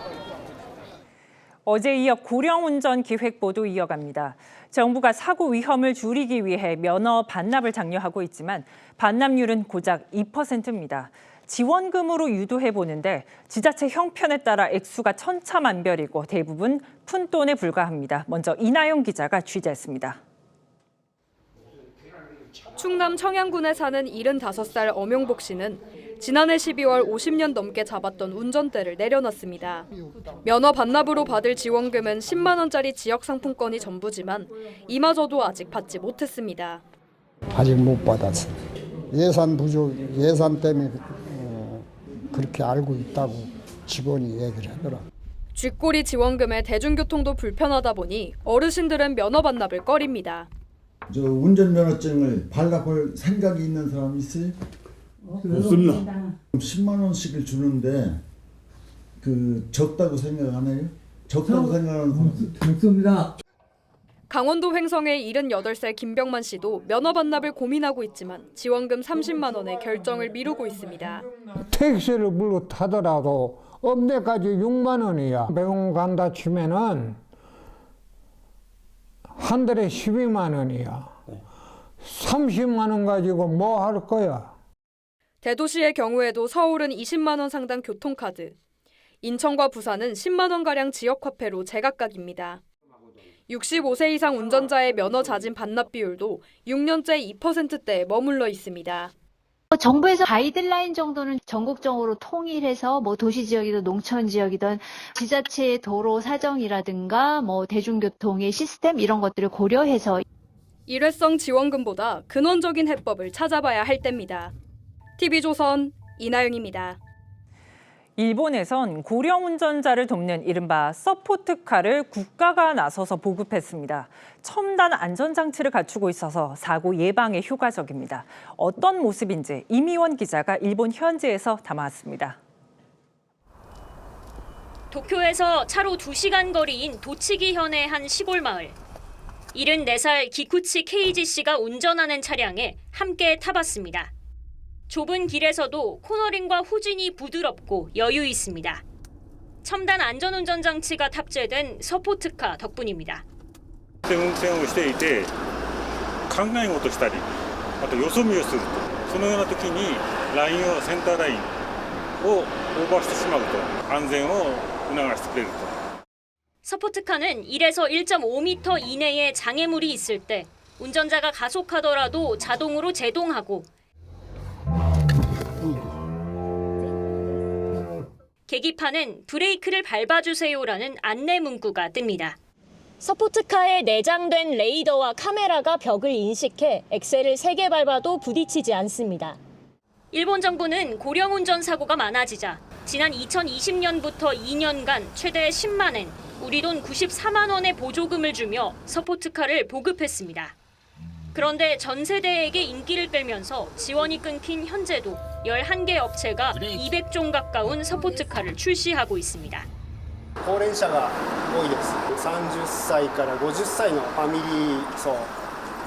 어제 이어 고령운전 기획보도 이어갑니다. 정부가 사고 위험을 줄이기 위해 면허 반납을 장려하고 있지만 반납률은 고작 2%입니다. 지원금으로 유도해보는데 지자체 형편에 따라 액수가 천차만별이고 대부분 푼돈에 불과합니다. 먼저 이나영 기자가 취재했습니다. 충남 청양군에 사는 75살 엄용복 씨는 지난해 12월 50년 넘게 잡았던 운전대를 내려놨습니다. 면허 반납으로 받을 지원금은 10만 원짜리 지역 상품권이 전부지만 이마저도 아직 받지 못했습니다. 아직 못 받았어. 예산 부족, 예산 때문에 그렇게 알고 있다고 직원이 얘기를 하더라. 쥐꼬리 지원금에 대중교통도 불편하다 보니 어르신들은 면허 반납을 꺼립니다. 저 운전면허증을 발급할 생각이 있는 사람 있어요? 없습니다. 10만 원씩을 주는데 그 적다고 생각 안 해요? 적다고 생각하는 사람 없습니다. 강원도 횡성의 78살 김병만 씨도 면허 반납을 고민하고 있지만 지원금 30만 원에 결정을 미루고 있습니다. 택시를 물고 타더라도 업내까지 6만 원이야. 병원 간다 치면은 한 달에 12만 원이야. 30만 원 가지고 뭐 할 거야? 대도시의 경우에도 서울은 20만 원 상당 교통카드, 인천과 부산은 10만 원가량 지역화폐로 제각각입니다. 65세 이상 운전자의 면허 자진 반납 비율도 6년째 2%대에 머물러 있습니다. 정부에서 가이드라인 정도는 전국적으로 통일해서 뭐 도시 지역이든 농촌 지역이든 지자체의 도로 사정이라든가 뭐 대중교통의 시스템 이런 것들을 고려해서 일회성 지원금보다 근원적인 해법을 찾아봐야 할 때입니다. TV조선 이나영입니다. 일본에선 고령 운전자를 돕는 이른바 서포트카를 국가가 나서서 보급했습니다. 첨단 안전장치를 갖추고 있어서 사고 예방에 효과적입니다. 어떤 모습인지 이미원 기자가 일본 현지에서 담아왔습니다. 도쿄에서 차로 2시간 거리인 도치기현의 한 시골 마을. 74살 기쿠치 케이지 씨가 운전하는 차량에 함께 타봤습니다. 좁은 길에서도 코너링과 후진이 부드럽고 여유 있습니다. 첨단 안전운전 장치가 탑재된 서포트카 덕분입니다. 運転をしていて考え事したりあとよそ見をするとそのような時にラインをセンターラインをオーバーしてしまうと安全を促してくれると 서포트카는 1에서 1.5m 이내에 장애물이 있을 때 운전자가 가속하더라도 자동으로 제동하고 계기판은 브레이크를 밟아주세요라는 안내 문구가 뜹니다. 서포트카에 내장된 레이더와 카메라가 벽을 인식해 엑셀을 3개 밟아도 부딪히지 않습니다. 일본 정부는 고령 운전 사고가 많아지자 지난 2020년부터 2년간 최대 10만 엔, 우리 돈 94만 원의 보조금을 주며 서포트카를 보급했습니다. 그런데 전 세대에게 인기를 끌면서 지원이 끊긴 현재도 11개 업체가 200종 가까운 서포트카를 출시하고 있습니다. 高齢者が多いです。30歳から50歳のファミリー層、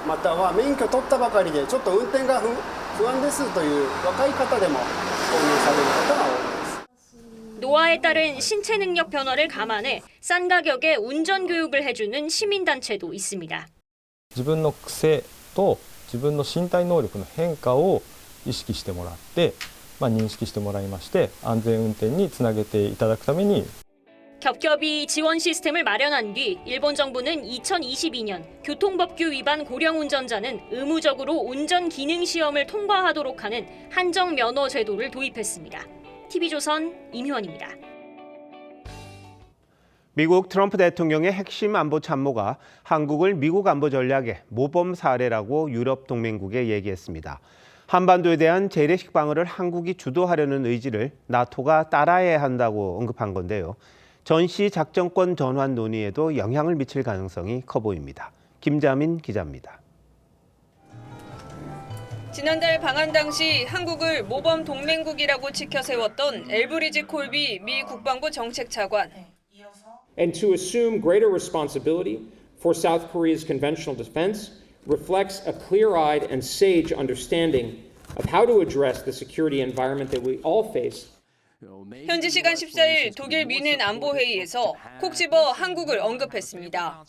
または免許取ったばかりでちょっと運転が不安ですという若い方でも購入される方が多いです。 노화에 따른 신체 능력 변화를 감안해 싼 가격에 운전 교육을 해주는 시민단체도 있습니다. 自分の癖と自分の身体能力の変化を意識してもらって、認識してもらいまして安全運転につなげていただくために 겹겹이 지원 시스템을 마련한 뒤 일본 정부는 2022년 교통법규 위반 고령 운전자는 의무적으로 운전 기능 시험을 통과하도록 하는 한정 면허 제도를 도입했습니다. TV조선 임효원입니다. 미국 트럼프 대통령의 핵심 안보 참모가 한국을 미국 안보 전략의 모범 사례라고 유럽 동맹국에 얘기했습니다. 한반도에 대한 재래식 방어를 한국이 주도하려는 의지를 나토가 따라해야 한다고 언급한 건데요. 전시 작전권 전환 논의에도 영향을 미칠 가능성이 커 보입니다. 김자민 기자입니다. 지난달 방한 당시 한국을 모범 동맹국이라고 지켜세웠던 엘브리지 콜비 미 국방부 정책차관. and to assume greater responsibility for South Korea's conventional defense reflects a clear-eyed and sage understanding of how to address the security environment that we all face. 현지 시간 14일 독일 뮌헨 안보회의에서 콕 집어 한국을 언급했습니다.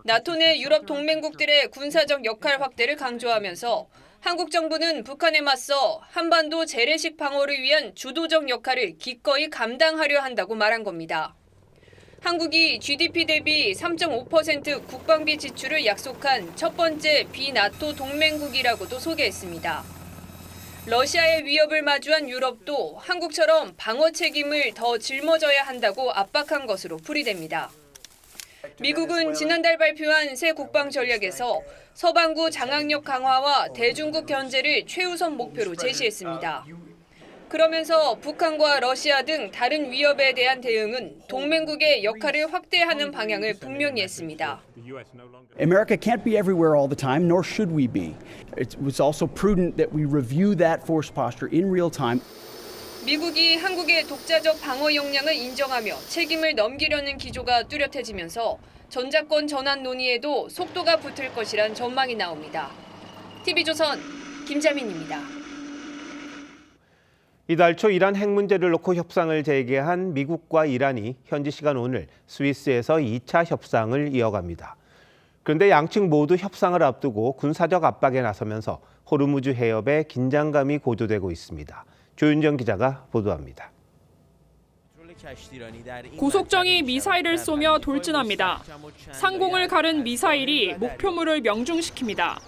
나토 내 유럽 동맹국들의 군사적 역할 확대를 강조하면서 한국 정부는 북한에 맞서 한반도 재래식 방어를 위한 주도적 역할을 기꺼이 감당하려 한다고 말한 겁니다. 한국이 GDP 대비 3.5% 국방비 지출을 약속한 첫 번째 비나토 동맹국이라고도 소개했습니다. 러시아의 위협을 마주한 유럽도 한국처럼 방어 책임을 더 짊어져야 한다고 압박한 것으로 풀이됩니다. 미국은 지난달 발표한 새 국방 전략에서 서방구 장악력 강화와 대중국 견제를 최우선 목표로 제시했습니다. 그러면서 북한과 러시아 등 다른 위협에 대한 대응은 동맹국의 역할을 확대하는 방향을 분명히 했습니다. America can't be everywhere all the time, nor should we be. It was also prudent that we review that force posture in real time. 미국이 한국의 독자적 방어 역량을 인정하며 책임을 넘기려는 기조가 뚜렷해지면서 전작권 전환 논의에도 속도가 붙을 것이란 전망이 나옵니다. TV조선 김자민입니다. 이달 초 이란 핵 문제를 놓고 협상을 재개한 미국과 이란이 현지 시간 오늘 스위스에서 2차 협상을 이어갑니다. 그런데 양측 모두 협상을 앞두고 군사적 압박에 나서면서 호르무즈 해협에 긴장감이 고조되고 있습니다. 조윤정 기자가 보도합니다. 고속정이 미사일을 쏘며 돌진합니다. 상공을 가른 미사일이 목표물을 명중시킵니다.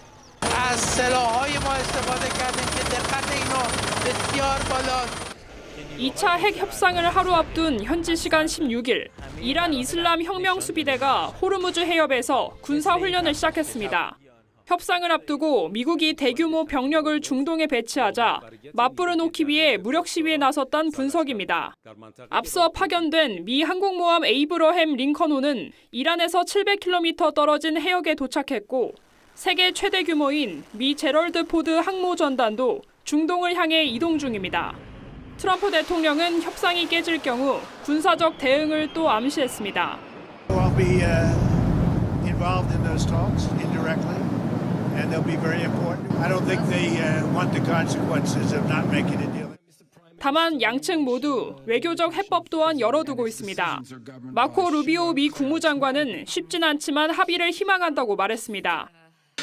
2차 핵 협상을 하루 앞둔 현지 시간 16일, 이란 이슬람 혁명 수비대가 호르무즈 해협에서 군사 훈련을 시작했습니다. 협상을 앞두고 미국이 대규모 병력을 중동에 배치하자 맞불을 놓기 위해 무력 시위에 나섰다는 분석입니다. 앞서 파견된 미 항공모함 에이브러햄 링컨호는 이란에서 700km 떨어진 해역에 도착했고 세계 최대 규모인 미 제럴드 포드 항모전단도 중동을 향해 이동 중입니다. 트럼프 대통령은 협상이 깨질 경우 군사적 대응을 또 암시했습니다. I'll be involved in those talks indirectly, and they'll be very important. I don't think they want the consequences of not making a deal. 다만 양측 모두 외교적 해법 또한 열어두고 있습니다. 마코 루비오 미 국무장관은 쉽진 않지만 합의를 희망한다고 말했습니다.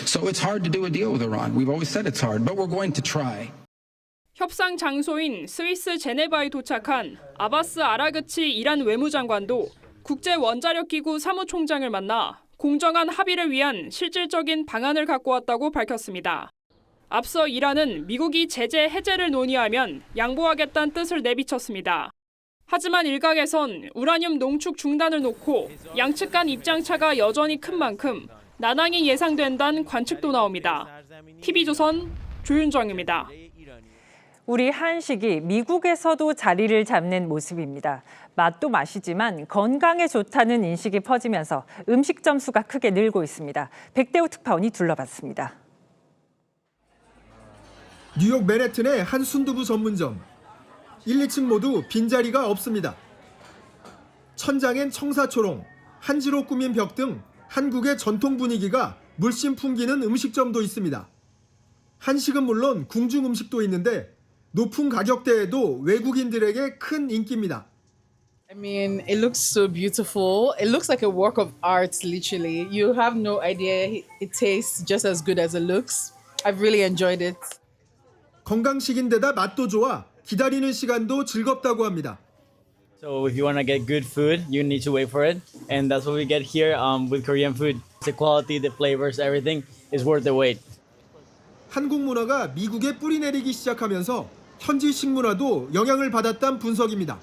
So it's hard to do a deal with Iran. We've always said it's hard, but we're going to try. 협상 장소인 스위스 제네바에 도착한 아바스 아라그치 이란 외무장관도 국제 원자력 기구 사무총장을 만나 공정한 합의를 위한 실질적인 방안을 갖고 왔다고 밝혔습니다. 앞서 이란은 미국이 제재 해제를 논의하면 양보하겠다는 뜻을 내비쳤습니다. 하지만 일각에선 우라늄 농축 중단을 놓고 양측 간 입장차가 여전히 큰 만큼 난항이 예상된다는 관측도 나옵니다. TV조선 조윤정입니다. 우리 한식이 미국에서도 자리를 잡는 모습입니다. 맛도 맛이지만 건강에 좋다는 인식이 퍼지면서 음식점 수가 크게 늘고 있습니다. 백대호 특파원이 둘러봤습니다. 뉴욕 맨해튼의 한 순두부 전문점. 1, 2층 모두 빈자리가 없습니다. 천장엔 청사초롱, 한지로 꾸민 벽 등 한국의 전통 분위기가 물씬 풍기는 음식점도 있습니다. 한식은 물론 궁중 음식도 있는데 높은 가격대에도 외국인들에게 큰 인기입니다. I mean, it looks so beautiful. It looks like a work of art, literally. You have no idea it tastes just as good as it looks. I've really enjoyed it. 건강식인데다 맛도 좋아 기다리는 시간도 즐겁다고 합니다. So if you want to get good food, you need to wait for it. And that's what we get here with Korean food. The quality, the flavors, everything is worth the wait. 한국 문화가 미국에 뿌리 내리기 시작하면서 현지 식문화도 영향을 받았다는 분석입니다.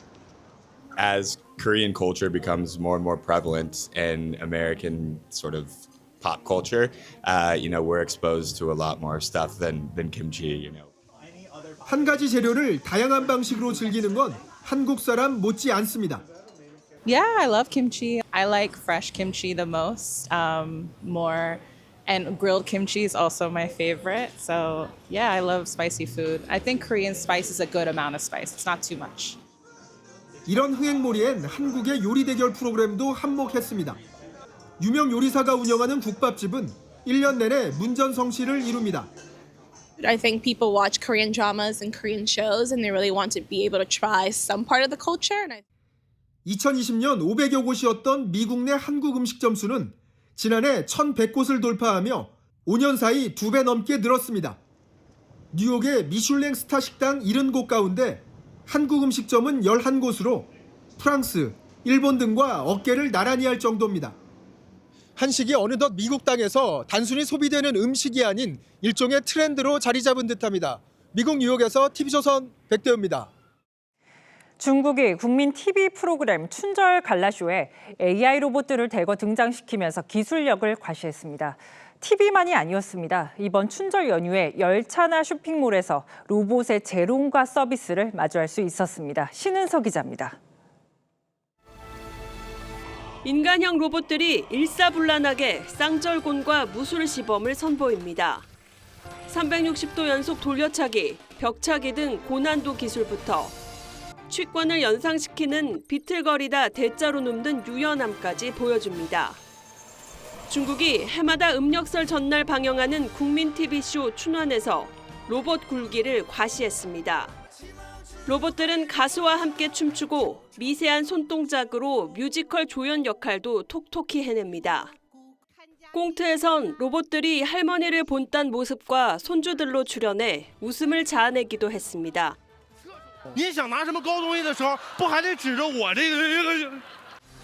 As Korean culture becomes more and more prevalent in American sort of pop culture, we're exposed to a lot more stuff than kimchi, 한 가지 재료를 다양한 방식으로 즐기는 건 한국 사람 못지 않습니다. Yeah, I love kimchi. I like fresh kimchi the most, more. And grilled kimchi is also my favorite. So yeah, I love spicy food. I think Korean spice is a good amount of spice. It's not too much. 이런 흥행몰이엔 한국의 요리 대결 프로그램도 한몫했습니다. 유명 요리사가 운영하는 국밥집은 1년 내내 문전성시를 이룹니다. I think people watch Korean dramas and Korean shows and they really want to be able to try some part of the culture. 2020년 500여 곳이었던 미국 내 한국 음식점 수는 지난해 1,100곳을 돌파하며 5년 사이 2배 넘게 늘었습니다. 뉴욕의 미슐랭 스타 식당 70곳 가운데 한국 음식점은 11곳으로 프랑스, 일본 등과 어깨를 나란히 할 정도입니다. 한식이 어느덧 미국 땅에서 단순히 소비되는 음식이 아닌 일종의 트렌드로 자리 잡은 듯합니다. 미국 뉴욕에서 TV조선 백대우입니다. 중국이 국민 TV 프로그램 춘절 갈라쇼에 AI 로봇들을 대거 등장시키면서 기술력을 과시했습니다. TV만이 아니었습니다. 이번 춘절 연휴에 열차나 쇼핑몰에서 로봇의 재롱과 서비스를 마주할 수 있었습니다. 신은석 기자입니다. 인간형 로봇들이 일사불란하게 쌍절곤과 무술 시범을 선보입니다. 360도 연속 돌려차기, 벽차기 등 고난도 기술부터 취권을 연상시키는 비틀거리다 대자로 눕는 유연함까지 보여줍니다. 중국이 해마다 음력설 전날 방영하는 국민 TV쇼 춘원에서 로봇 굴기를 과시했습니다. 로봇들은 가수와 함께 춤추고 미세한 손동작으로 뮤지컬 조연 역할도 톡톡히 해냅니다. 꽁트에선 로봇들이 할머니를 본딴 모습과 손주들로 출연해 웃음을 자아내기도 했습니다.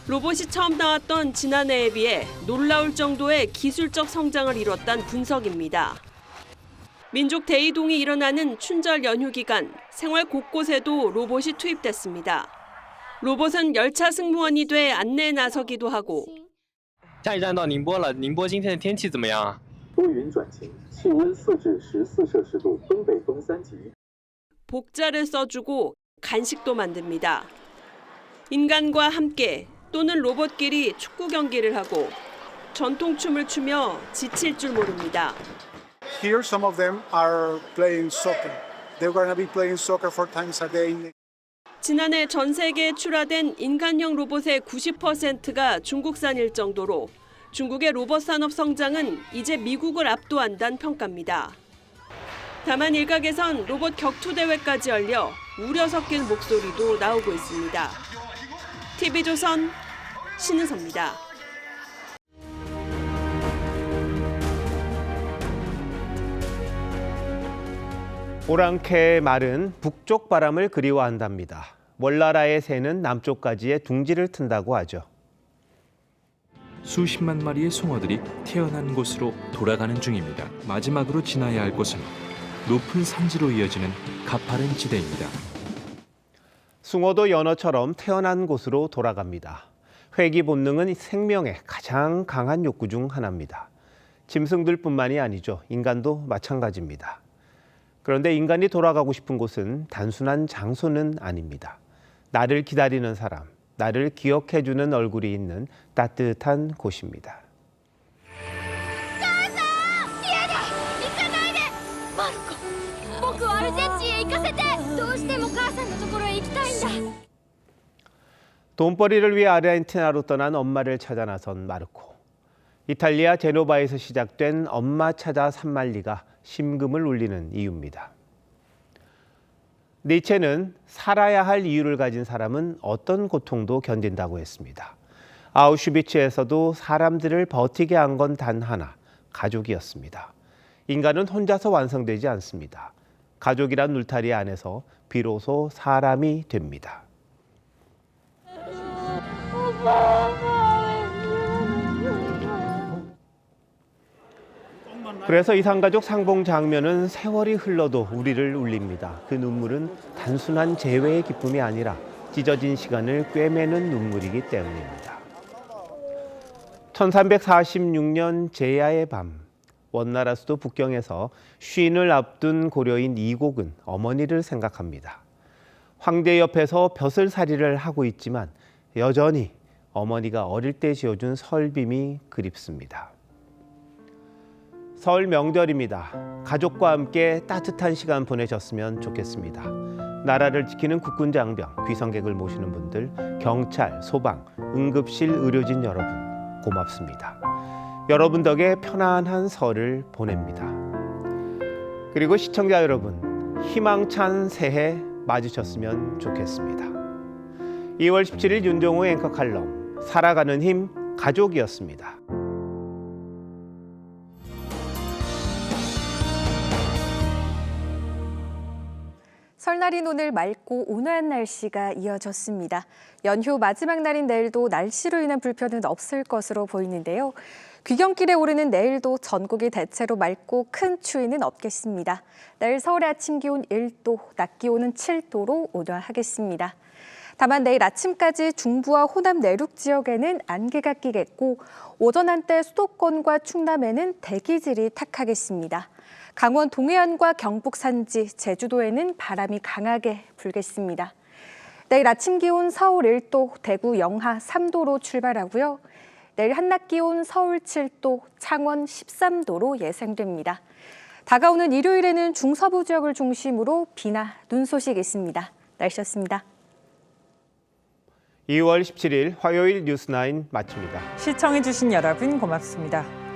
로봇이 처음 나왔던 지난해에 비해 놀라울 정도의 기술적 성장을 이뤘다는 분석입니다. 민족 대이동이 일어나는 춘절 연휴 기간, 생활 곳곳에도 로봇이 투입됐습니다. 로봇은 열차 승무원이 돼 안내에 나서기도 하고 下一站到宁波了，宁波今天的天气怎么样？多云转晴，气温4至14摄氏度，东北风3级。 복자를 써주고 간식도 만듭니다. 인간과 함께 또는 로봇끼리 축구 경기를 하고 전통춤을 추며 지칠 줄 모릅니다. Here some of them are playing soccer. They're going to be playing soccer 4 times a day. 지난해 전 세계에 출하된 인간형 로봇의 90%가 중국산일 정도로 중국의 로봇 산업 성장은 이제 미국을 압도한다는 평가입니다. 다만 일각에선 로봇 격투 대회까지 열려 우려 섞인 목소리도 나오고 있습니다. TV조선 신은서입니다. 오랑캐의 말은 북쪽 바람을 그리워한답니다. 월나라의 새는 남쪽까지의 둥지를 튼다고 하죠. 수십만 마리의 송어들이 태어난 곳으로 돌아가는 중입니다. 마지막으로 지나야 할 곳은 높은 산지로 이어지는 가파른 지대입니다. 숭어도 연어처럼 태어난 곳으로 돌아갑니다. 회귀 본능은 생명의 가장 강한 욕구 중 하나입니다. 짐승들뿐만이 아니죠. 인간도 마찬가지입니다. 그런데 인간이 돌아가고 싶은 곳은 단순한 장소는 아닙니다. 나를 기다리는 사람, 나를 기억해주는 얼굴이 있는 따뜻한 곳입니다. 돈벌이를 위해 아르헨티나로 떠난 엄마를 찾아 나선 마르코. 이탈리아 제노바에서 시작된 엄마 찾아 산말리가 심금을 울리는 이유입니다. 니체는 살아야 할 이유를 가진 사람은 어떤 고통도 견딘다고 했습니다. 아우슈비츠에서도 사람들을 버티게 한 건 단 하나, 가족이었습니다. 인간은 혼자서 완성되지 않습니다. 가족이란 울타리 안에서 비로소 사람이 됩니다. 그래서 이산가족 상봉 장면은 세월이 흘러도 우리를 울립니다. 그 눈물은 단순한 재회의 기쁨이 아니라 찢어진 시간을 꿰매는 눈물이기 때문입니다. 1346년 제야의 밤, 원나라 수도 북경에서 쉰을 앞둔 고려인 이곡은 어머니를 생각합니다. 황제 옆에서 벼슬살이를 하고 있지만 여전히 어머니가 어릴 때 지어준 설빔이 그립습니다. 설 명절입니다. 가족과 함께 따뜻한 시간 보내셨으면 좋겠습니다. 나라를 지키는 국군 장병, 귀성객을 모시는 분들, 경찰, 소방, 응급실 의료진 여러분 고맙습니다. 여러분 덕에 편안한 설을 보냅니다. 그리고 시청자 여러분, 희망찬 새해 맞으셨으면 좋겠습니다. 2월 17일 윤종호 앵커 칼럼, 살아가는 힘 가족이었습니다. 설날인 오늘 맑고 온화한 날씨가 이어졌습니다. 연휴 마지막 날인 내일도 날씨로 인한 불편은 없을 것으로 보이는데요. 귀경길에 오르는 내일도 전국이 대체로 맑고 큰 추위는 없겠습니다. 내일 서울의 아침 기온 1도, 낮 기온은 7도로 온화하겠습니다. 다만 내일 아침까지 중부와 호남 내륙 지역에는 안개가 끼겠고 오전 한때 수도권과 충남에는 대기질이 탁하겠습니다. 강원 동해안과 경북 산지, 제주도에는 바람이 강하게 불겠습니다. 내일 아침 기온 서울 1도, 대구 영하 3도로 출발하고요. 내일 한낮 기온 서울 7도, 창원 13도로 예상됩니다. 다가오는 일요일에는 중서부 지역을 중심으로 비나 눈 소식이 있습니다. 날씨였습니다. 2월 17일 화요일 뉴스9 마칩니다. 시청해주신 여러분 고맙습니다.